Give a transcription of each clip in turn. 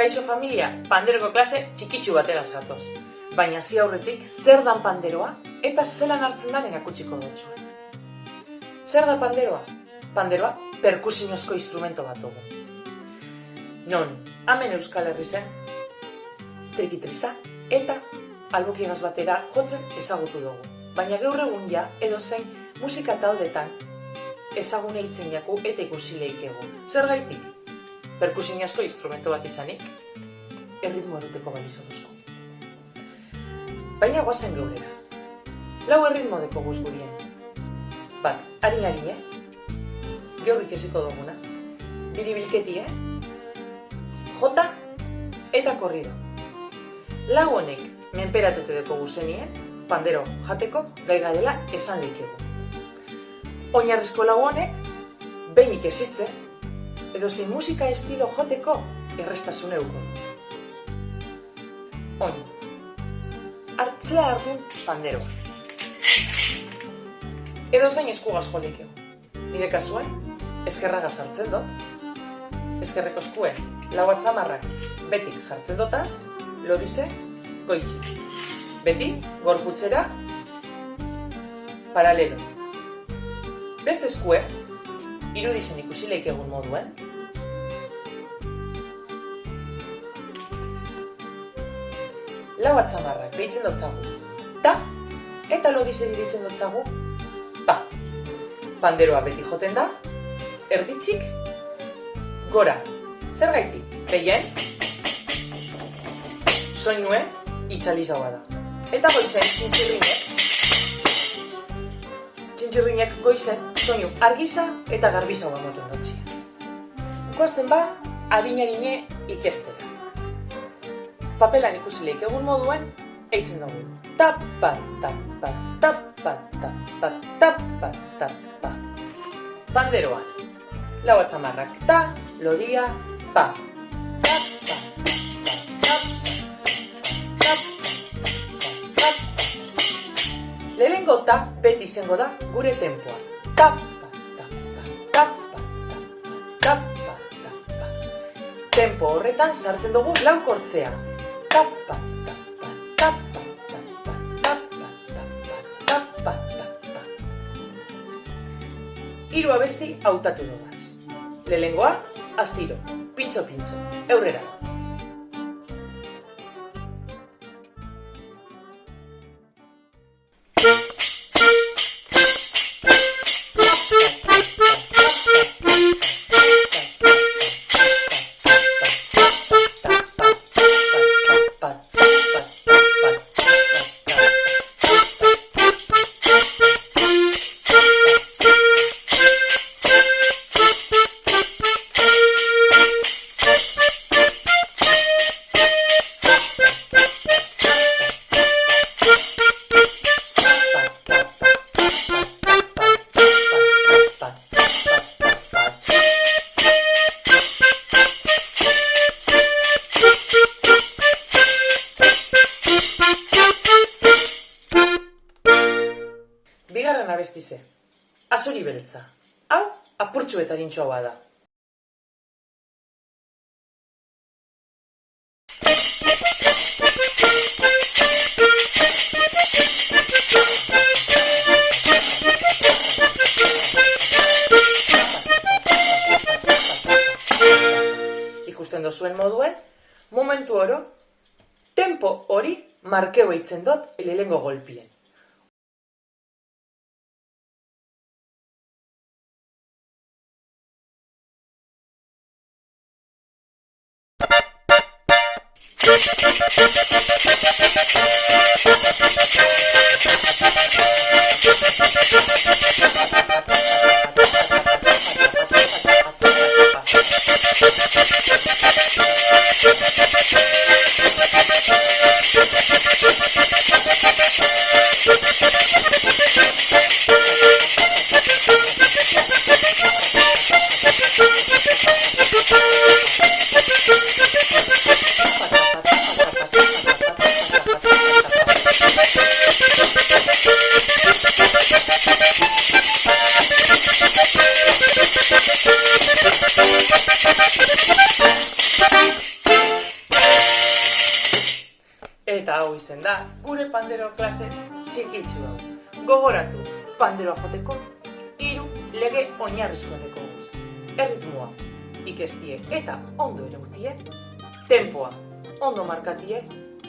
Kaixo familia, panderoko klase txikitsu bategaz gatoz. Baina hasi aurretik zer dan panderoa eta zelan hartzen dan erakutsiko dutxu. Zer da panderoa? Panderoa perkusiozko instrumento bat dugu. Non, hemen Euskal Herrizen, trikitriza eta albokiegaz batera jotzen ezagutu dugu. Baina gaur egun ja edozein musika taldetan ezagune hitzen jaku eta ikusi leikegu. Zer gaitik? Perkusiozko instrumento bat izanik, erritmoa duteko balizo duzko. Baina guazen gaurera. Lau erritmo deko guzgurien. Bat, ari-ari, Geurrik eziko duguna. Biribilketi, jota eta korrido. Lau honek menperatute deko guzenien, pandero jateko gai garela esan leikegu. Oinarrizko lau honek, behinik ezitze, edo zein musika estilo joteko errestasun euko. Oin, hartzea hartun panderoa. Edo zein eskugaz jolikeu. Nire kasuan, eskerragaz hartzen dut, eskerreko eskue lau atzamarrak betik jartzen dotaz, lodize, goitxik. Beti, gorputzera, paralelo. Beste eskue, irudizen ikusileik egun moduen, lau atzamarrak behitzen dotzagu, ta, eta lodizen iritzen dotzagu, pa. Panderoa beti joten da, erditzik, gora. Zer gaitik? Behien, soinue, itxalizagoa da. Eta goizen, txintxirrinek goizen, soinu argiza eta garbizagoa moten dutxia. Goazen ba, adin-adine ikestera. Papelan ikusileik egun moduen, eitzen dugu. Tapa, tapa, tapa, tapa, tapa, tapa. Panderoan, lau atzamarrak ta, lodia, pa. Tapa, tapa, tapa, tapa. Lehenengo ta beti izango da gure tempoa. Tapa, tapa, tapa, tapa, tapa. Tempo horretan sartzen dugu lau kortzea. Tapa, tapa, tapa, tapa, tapa, tapa, tapa, tapa. Hiru abesti hautatu dugaz. Lehenengoa, astiro, pintxo-pintxo, eurrera. Bigarren abestize, azuri beltza. Hau, apurtxuetarintxoa da. Ikusten dozuen moduen, momentu oro, tempo hori markeo eitzen dut lehengo golpien. izen da gure pandero klase txikitsu hau. Gogoratu, panderoa joteko, 3 lege oinarrizkoeteko guz. Erritmoa, ikestie eta ondo erautie, tempoa, ondo markatie,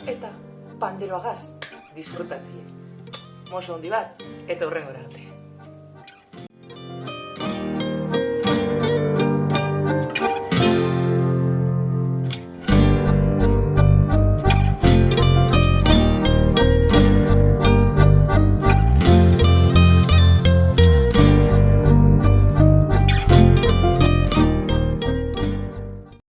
eta panderoagaz disfrutatzie. Moso handi bat, eta hurrengora arte.